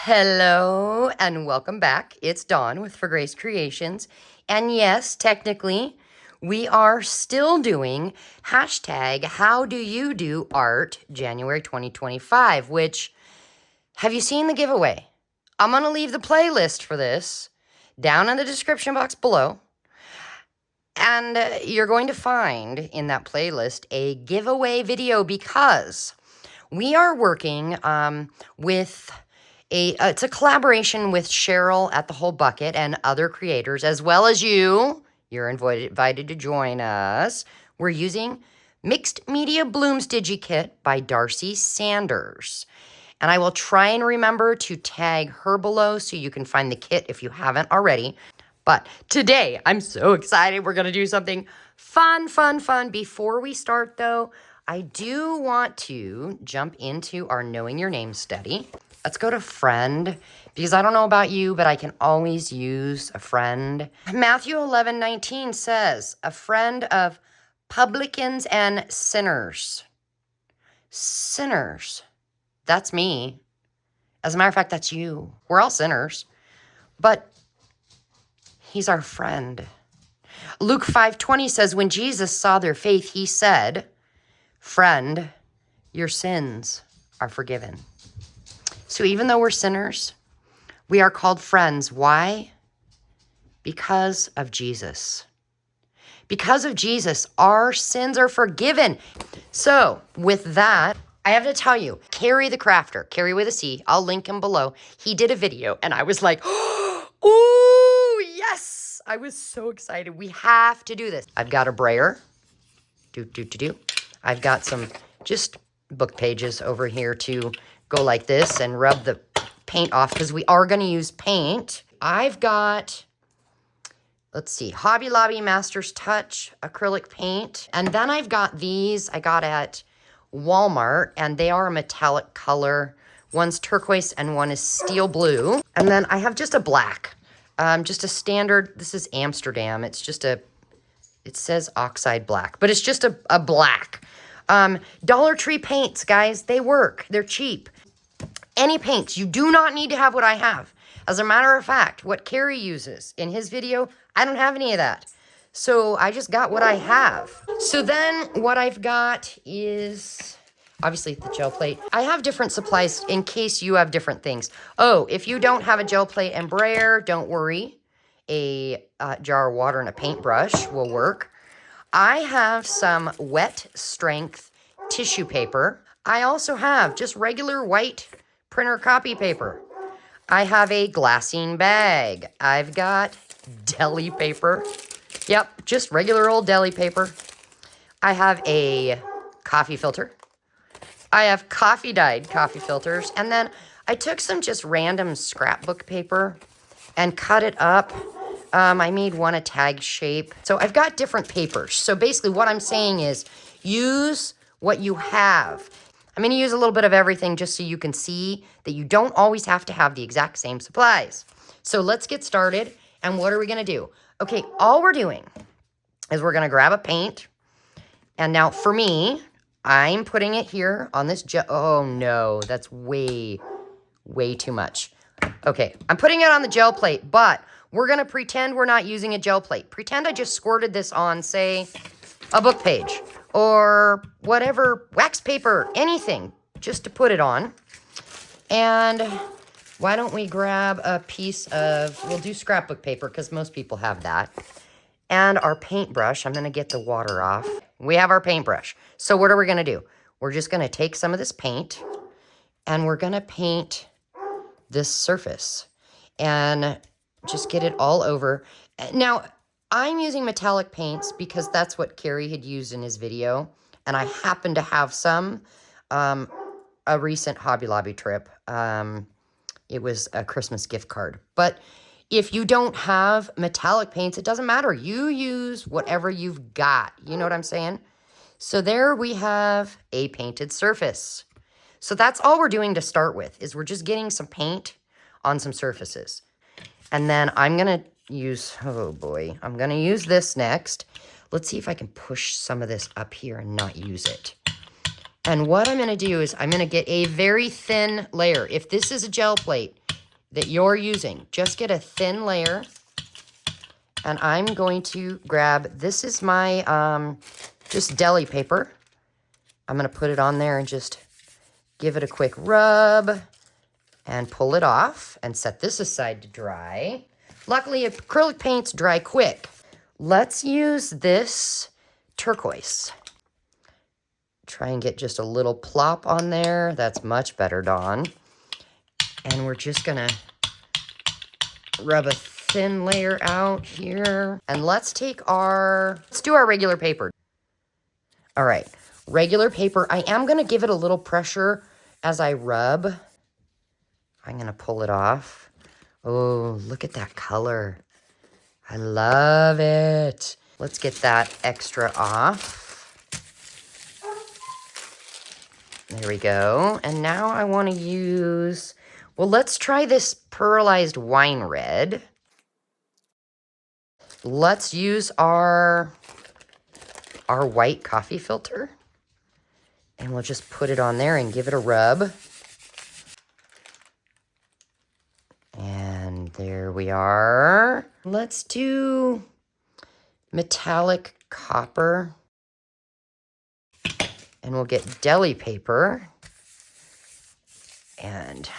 Hello and welcome back. It's Dawn with For Grace Creations. And yes, technically, we are still doing hashtag How Do You Do Art January 2025, which, have you seen the giveaway? I'm going to leave the playlist for this down in the description box below. And you're going to find in that playlist a giveaway video because we are working with it's a collaboration with Cheryl at the Whole Bucket and other creators, as well as you. You're invited to join us. We're using Mixed Media Blooms DigiKit by Darcy Sanders. And I will try and remember to tag her below so you can find the kit if you haven't already. But today, I'm so excited. We're going to do something fun. Before we start, though, I do want to jump into our Knowing Your Name study. Let's go to friend, because I don't know about you, but I can always use a friend. Matthew 11:19 says, a friend of publicans and sinners. Sinners. That's me. As a matter of fact, that's you. We're all sinners. But he's our friend. Luke 5:20 says, when Jesus saw their faith, he said, friend, your sins are forgiven. So even though we're sinners, we are called friends. Why? Because of Jesus. Because of Jesus, our sins are forgiven. So with that, I have to tell you, Ceri the crafter, Ceri with a C, I'll link him below. He did a video and I was like, ooh, yes. I was so excited. We have to do this. I've got a brayer. I've got some just book pages over here to go like this and rub the paint off because we are going to use paint. I've got, let's see, Hobby Lobby Master's Touch acrylic paint. And then I've got these I got at Walmart, and they are a metallic color. One's turquoise and one is steel blue. And then I have just a black, just a standard, this is Amsterdam. It's just it says oxide black, but it's just a black. Dollar Tree paints, guys, they work. They're cheap. Any paints. You do not need to have what I have. As a matter of fact, what Ceri uses in his video, I don't have any of that. So I just got what I have. So then what I've got is obviously the gel plate. I have different supplies in case you have different things. Oh, if you don't have a gel plate and brayer, don't worry. A jar of water and a paintbrush will work. I have some wet strength tissue paper. I also have just regular white printer copy paper. I have a glassine bag. I've got deli paper. Yep, just regular old deli paper. I have a coffee filter. I have coffee-dyed coffee filters. And then I took some just random scrapbook paper and cut it up. I made one a tag shape. So I've got different papers. So basically what I'm saying is use what you have. I'm going to use a little bit of everything just so you can see that you don't always have to have the exact same supplies. So let's get started. And what are we going to do? Okay, all we're doing is we're going to grab a paint. And now for me, I'm putting it here on this gel. Oh no, that's way too much. Okay, I'm putting it on the gel plate, but we're going to pretend we're not using a gel plate. Pretend I just squirted this on, say, a book page or whatever, wax paper, anything, just to put it on. And why don't we grab a piece of, we'll do scrapbook paper because most people have that. And our paintbrush, I'm going to get the water off. We have our paintbrush. So what are we going to do? We're just going to take some of this paint and we're going to paint this surface and just get it all over. Now, I'm using metallic paints because that's what Ceri had used in his video. And I happen to have some, a recent Hobby Lobby trip. It was a Christmas gift card. But if you don't have metallic paints, it doesn't matter. You use whatever you've got. You know what I'm saying? So there we have a painted surface. So that's all we're doing to start with, is we're just getting some paint on some surfaces. And then I'm going to use, oh boy, I'm going to use this next. Let's see if I can push some of this up here and not use it. And what I'm going to do is I'm going to get a very thin layer. If this is a gel plate, that you're using, just get a thin layer. And I'm going to grab, this is my just deli paper. I'm going to put it on there and just give it a quick rub and pull it off and set this aside to dry. Luckily, acrylic paints dry quick. Let's use this turquoise. Try and get just a little plop on there. That's much better, Dawn. And we're just gonna rub a thin layer out here. And let's do our regular paper. All right, regular paper. I am gonna give it a little pressure as I rub. I'm gonna pull it off. Oh, look at that color. I love it. Let's get that extra off. There we go. And now I want to use, well, let's try this pearlized wine red. Let's use our white coffee filter. And we'll just put it on there and give it a rub. And there we are. Let's do metallic copper. And we'll get deli paper. And,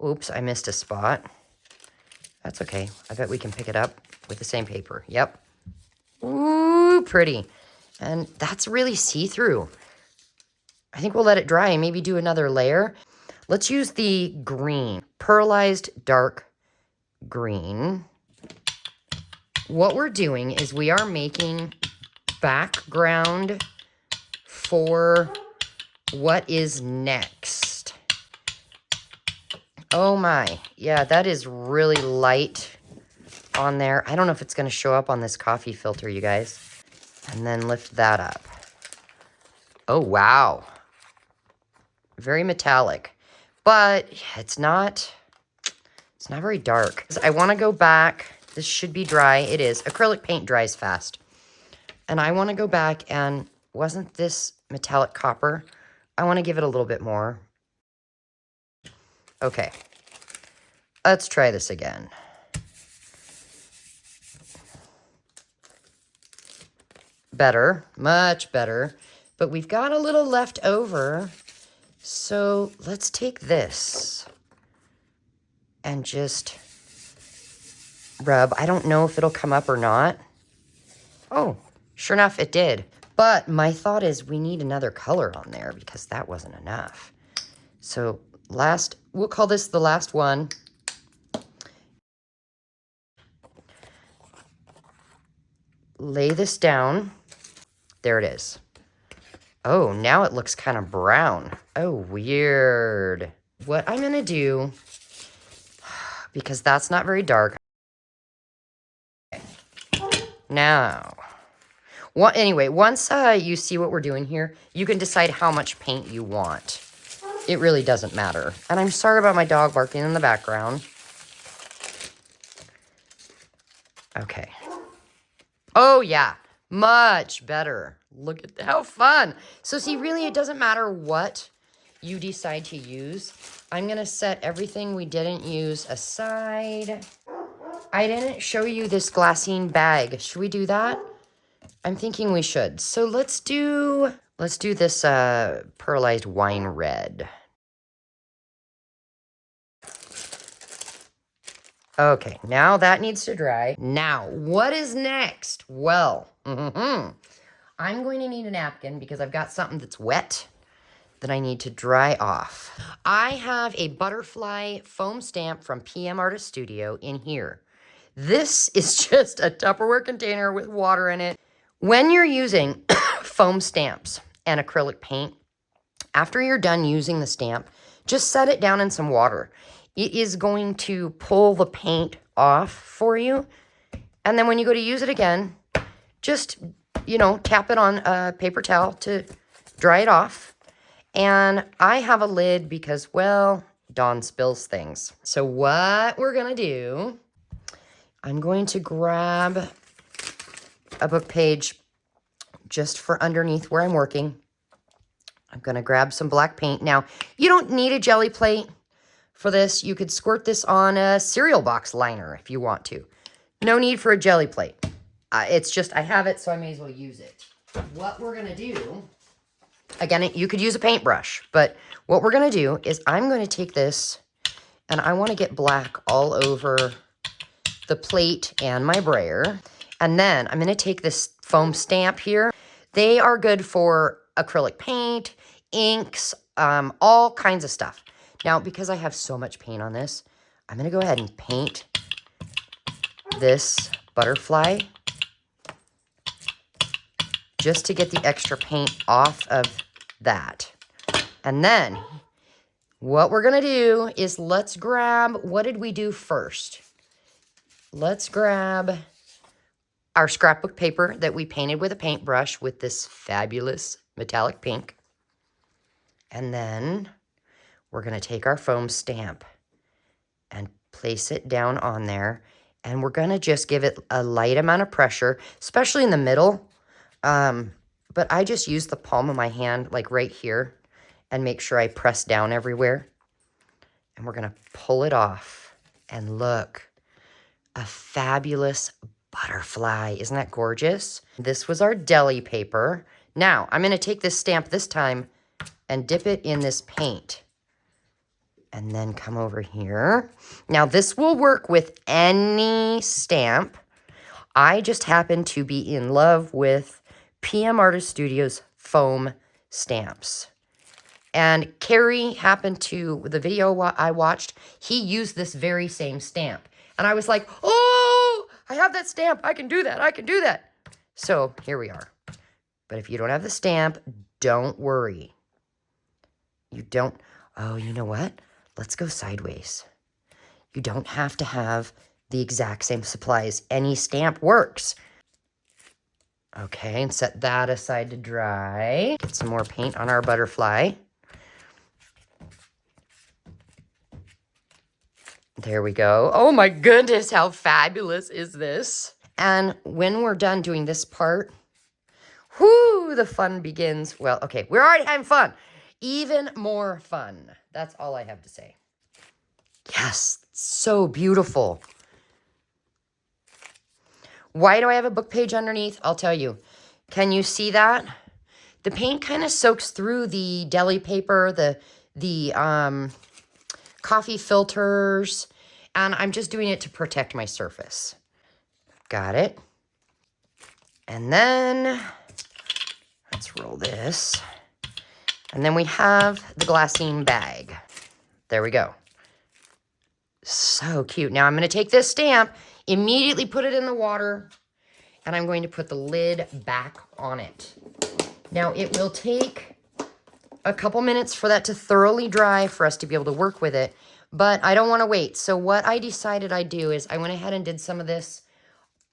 oops, I missed a spot. That's okay. I bet we can pick it up with the same paper. Yep. Ooh, pretty. And that's really see-through. I think we'll let it dry and maybe do another layer. Let's use the green, pearlized dark green. What we're doing is we are making background for what is next. Oh my, yeah, that is really light on there. I don't know if it's gonna show up on this coffee filter, you guys. And then lift that up. Oh, wow. Very metallic, but it's not very dark. I wanna go back. This should be dry. It is. Acrylic paint dries fast. And I wanna go back and, wasn't this metallic copper? I wanna give it a little bit more. Okay. Let's try this again. Better, much better. But we've got a little left over. So let's take this and just rub. I don't know if it'll come up or not. Oh, sure enough, it did. But my thought is we need another color on there because that wasn't enough. So we'll call this the last one. Lay this down. There it is. Oh, now it looks kind of brown. Oh, weird. What I'm gonna do, because that's not very dark. Okay. Now, anyway, once you see what we're doing here, you can decide how much paint you want. It really doesn't matter. And I'm sorry about my dog barking in the background. Okay. Oh, yeah. Much better. Look at how fun. So see, really, it doesn't matter what you decide to use. I'm going to set everything we didn't use aside. I didn't show you this glassine bag. Should we do that? I'm thinking we should. So let's do this pearlized wine red. Okay, now that needs to dry. Now, what is next? Well, I'm going to need a napkin because I've got something that's wet that I need to dry off. I have a butterfly foam stamp from PM Artist Studio in here. This is just a Tupperware container with water in it. When you're using foam stamps and acrylic paint, after you're done using the stamp, just set it down in some water. It is going to pull the paint off for you. And then when you go to use it again, just, tap it on a paper towel to dry it off. And I have a lid because, well, Dawn spills things. So what we're going to do, I'm going to grab a book page just for underneath where I'm working. I'm going to grab some black paint. Now, you don't need a jelly plate for this. You could squirt this on a cereal box liner if you want to. No need for a jelly plate. It's just, I have it, so I may as well use it. What we're going to do, again, you could use a paintbrush, but what we're going to do is I'm going to take this, and I want to get black all over the plate and my brayer. And then I'm going to take this foam stamp here. They are good for acrylic paint, inks, all kinds of stuff. Now, because I have so much paint on this, I'm going to go ahead and paint this butterfly just to get the extra paint off of that. And then what we're going to do is let's grab, what did we do first? Let's grab our scrapbook paper that we painted with a paintbrush with this fabulous metallic pink. And then we're going to take our foam stamp and place it down on there. And we're going to just give it a light amount of pressure, especially in the middle. But I just use the palm of my hand, like right here, and make sure I press down everywhere. And we're going to pull it off. And look, a fabulous butterfly. Isn't that gorgeous? This was our deli paper. Now, I'm going to take this stamp this time and dip it in this paint. And then come over here. Now, this will work with any stamp. I just happen to be in love with PM Artist Studios foam stamps. And Ceri happened to, the video I watched, he used this very same stamp. And I was like, oh, I have that stamp. I can do that. I can do that. So here we are. But if you don't have the stamp, don't worry. You don't, oh, you know what? Let's go sideways. You don't have to have the exact same supplies. Any stamp works. Okay, and set that aside to dry. Get some more paint on our butterfly. There we go. Oh my goodness, how fabulous is this? And when we're done doing this part, whoo, the fun begins. Well, okay, we're already having fun. Even more fun. That's all I have to say. Yes, so beautiful. Why do I have a book page underneath? I'll tell you. Can you see that? The paint kind of soaks through the deli paper, the coffee filters, and I'm just doing it to protect my surface. Got it. And then, let's roll this. And then we have the glassine bag. There we go. So cute. Now I'm going to take this stamp, immediately put it in the water, and I'm going to put the lid back on it. Now it will take a couple minutes for that to thoroughly dry for us to be able to work with it, but I don't want to wait. So what I decided I'd do is I went ahead and did some of this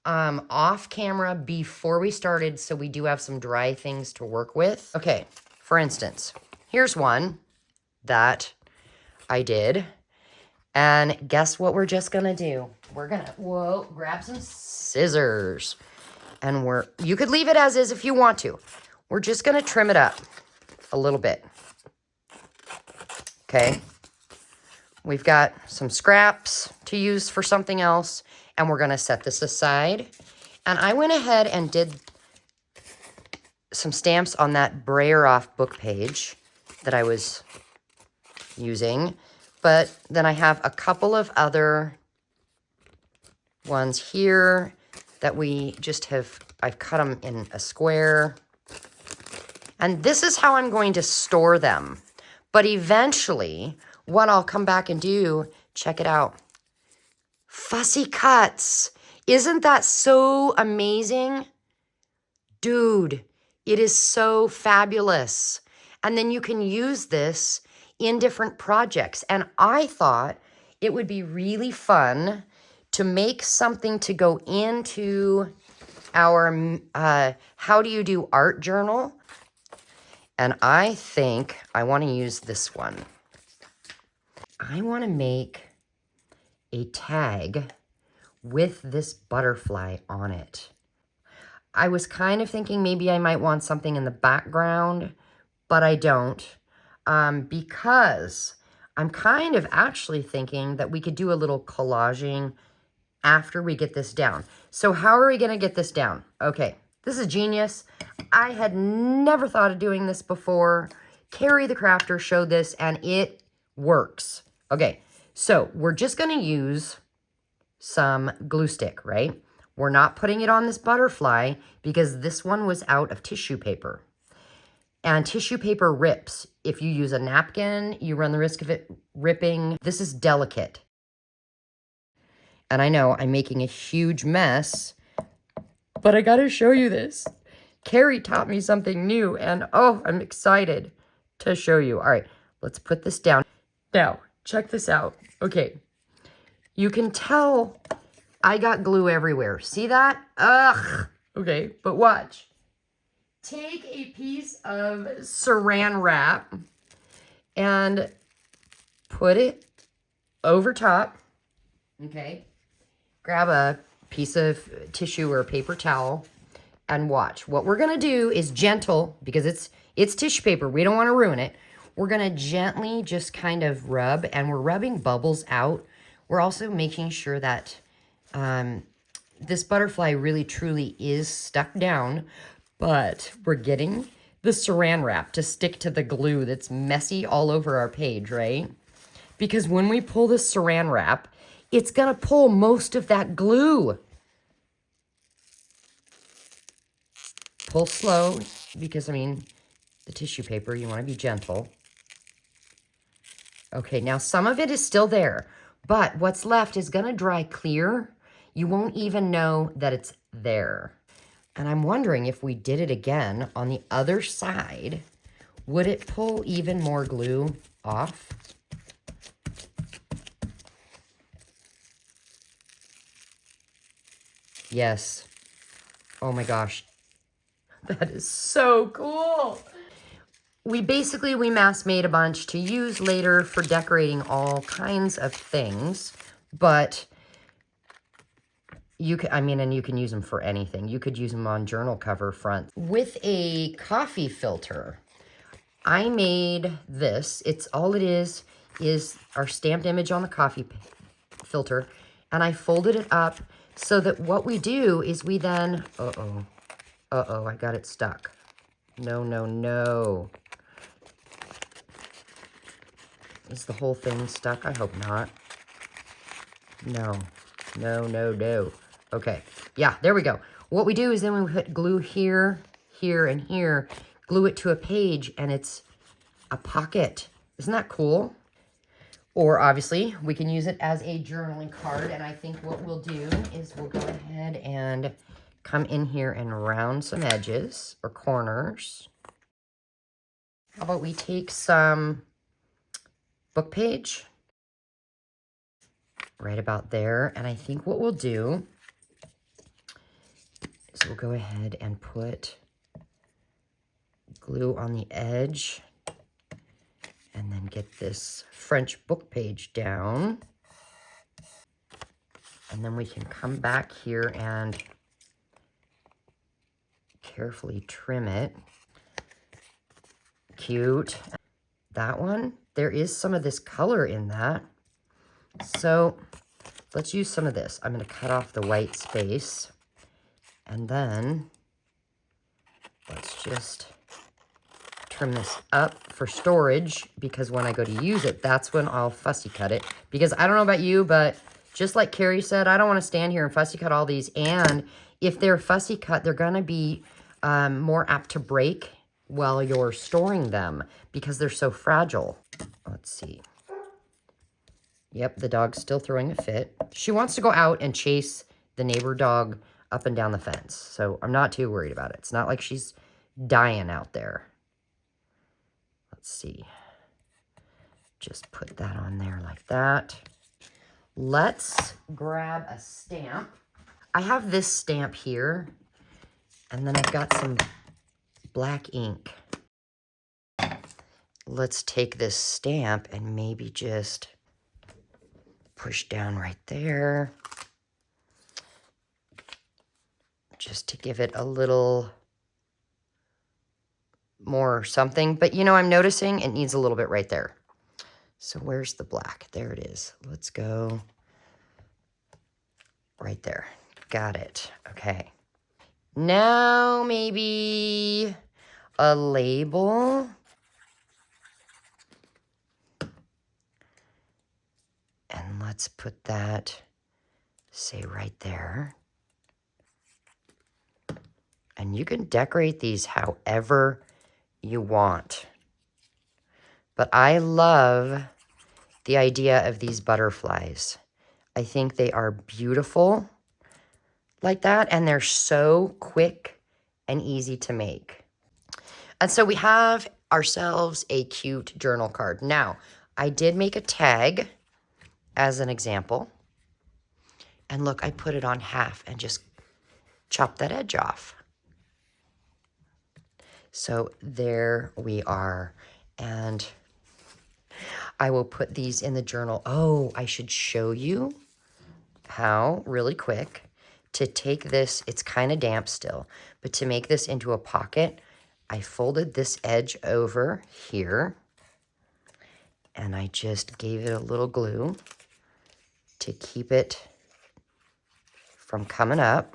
off camera before we started, so we do have some dry things to work with. Okay, for instance, here's one that I did. And guess what we're just going to do? We're going to, grab some scissors. And you could leave it as is if you want to. We're just going to trim it up a little bit. Okay. We've got some scraps to use for something else. And we're going to set this aside. And I went ahead and did some stamps on that brayer off book page that I was using. But then I have a couple of other ones here that we just have, I've cut them in a square. And this is how I'm going to store them. But eventually, what I'll come back and do, check it out. Fussy cuts. Isn't that so amazing? Dude, it is so fabulous. And then you can use this in different projects. And I thought it would be really fun to make something to go into our How Do You Do Art journal. And I think I want to use this one. I want to make a tag with this butterfly on it. I was kind of thinking maybe I might want something in the background, but I don't. Because I'm kind of actually thinking that we could do a little collaging after we get this down. So how are we going to get this down? Okay, this is genius. I had never thought of doing this before. Ceri the crafter showed this and it works. Okay, so we're just going to use some glue stick, right? We're not putting it on this butterfly because this one was out of tissue paper. And tissue paper rips. If you use a napkin, you run the risk of it ripping. This is delicate. And I know I'm making a huge mess, but I gotta show you this. Ceri taught me something new, and oh, I'm excited to show you. All right, let's put this down. Now, check this out. Okay, you can tell I got glue everywhere. See that? Ugh. Okay, but watch. Take a piece of Saran wrap and put it over top. Okay. Grab a piece of tissue or a paper towel and watch. What we're going to do is gentle, because it's tissue paper. We don't want to ruin it. We're going to gently just kind of rub, and we're rubbing bubbles out. We're also making sure that this butterfly really truly is stuck down, but we're getting the Saran wrap to stick to the glue that's messy all over our page, right? Because when we pull this Saran wrap, it's going to pull most of that glue. Pull slow, because, I mean, the tissue paper, you want to be gentle. Okay, now some of it is still there, but what's left is going to dry clear. You won't even know that it's there. And I'm wondering if we did it again on the other side, would it pull even more glue off? Yes. Oh my gosh. That is so cool. We mass made a bunch to use later for decorating all kinds of things, but you can, and you can use them for anything. You could use them on journal cover fronts. With a coffee filter, I made this. All it is our stamped image on the coffee filter, and I folded it up so that what we do is we then, I got it stuck. No. Is the whole thing stuck? I hope not. No. Okay, yeah, there we go. What we do is then we put glue here, here, and here, glue it to a page, and it's a pocket. Isn't that cool? Or obviously, we can use it as a journaling card, and I think what we'll do is we'll go ahead and come in here and round some edges or corners. How about we take some book page right about there, and I think what we'll do is we'll go ahead and put glue on the edge and then get this French book page down. And then we can come back here and carefully trim it. Cute. That one, there is some of this color in that. So let's use some of this. I'm going to cut off the white space. And then let's just trim this up for storage, because when I go to use it, that's when I'll fussy cut it. Because I don't know about you, but just like Ceri said, I don't want to stand here and fussy cut all these. And if they're fussy cut, they're going to be more apt to break while you're storing them because they're so fragile. Let's see. Yep, the dog's still throwing a fit. She wants to go out and chase the neighbor dog up and down the fence. So I'm not too worried about it. It's not like she's dying out there. Let's see. Just put that on there like that. Let's grab a stamp. I have this stamp here, and then I've got some black ink. Let's take this stamp and maybe just push down right there, just to give it a little more something. But, you know, I'm noticing it needs a little bit right there. So where's the black? There it is. Let's go right there. Got it. Okay. Now maybe a label. And let's put that, say, right there. And you can decorate these however you want. But I love the idea of these butterflies. I think they are beautiful like that, and they're so quick and easy to make. And so we have ourselves a cute journal card. Now, I did make a tag as an example. And look, I put it on half and just chop that edge off. So there we are. And I will put these in the journal. Oh, I should show you how, really quick, to take this. It's kind of damp still, but to make this into a pocket, I folded this edge over here, and I just gave it a little glue to keep it from coming up.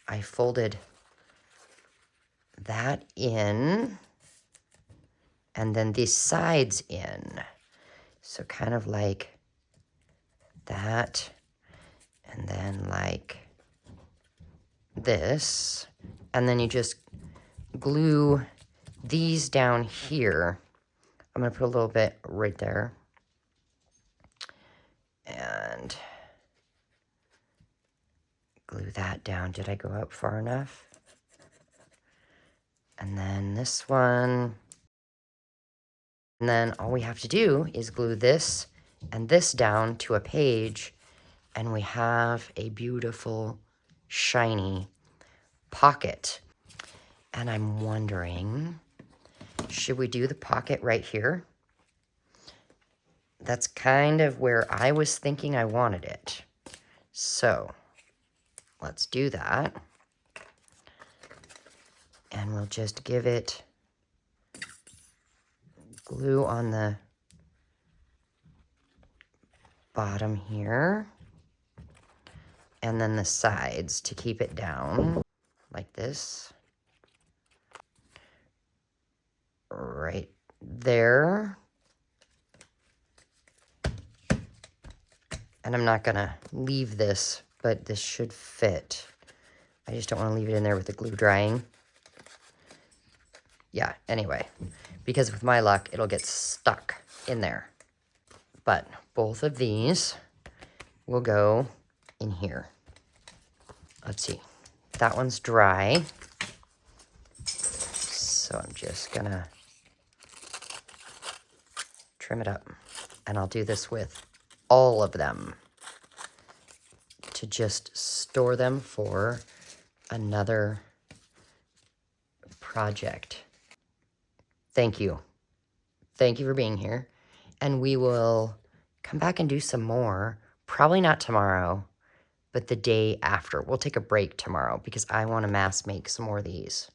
I folded that in, and then these sides in. So kind of like that, and then like this, and then you just glue these down here. I'm gonna put a little bit right there, and glue that down. Did I go up far enough? And then this one. And then all we have to do is glue this and this down to a page, and we have a beautiful, shiny pocket. And I'm wondering, should we do the pocket right here? That's kind of where I was thinking I wanted it. So let's do that. And we'll just give it glue on the bottom here, and then the sides to keep it down like this. Right there. And I'm not gonna leave this, but this should fit. I just don't want to leave it in there with the glue drying. Yeah, anyway, because with my luck, it'll get stuck in there. But both of these will go in here. Let's see. That one's dry. So I'm just gonna trim it up. And I'll do this with all of them to just store them for another project. Thank you. Thank you for being here. And we will come back and do some more. Probably not tomorrow, but the day after. We'll take a break tomorrow because I want to mass make some more of these.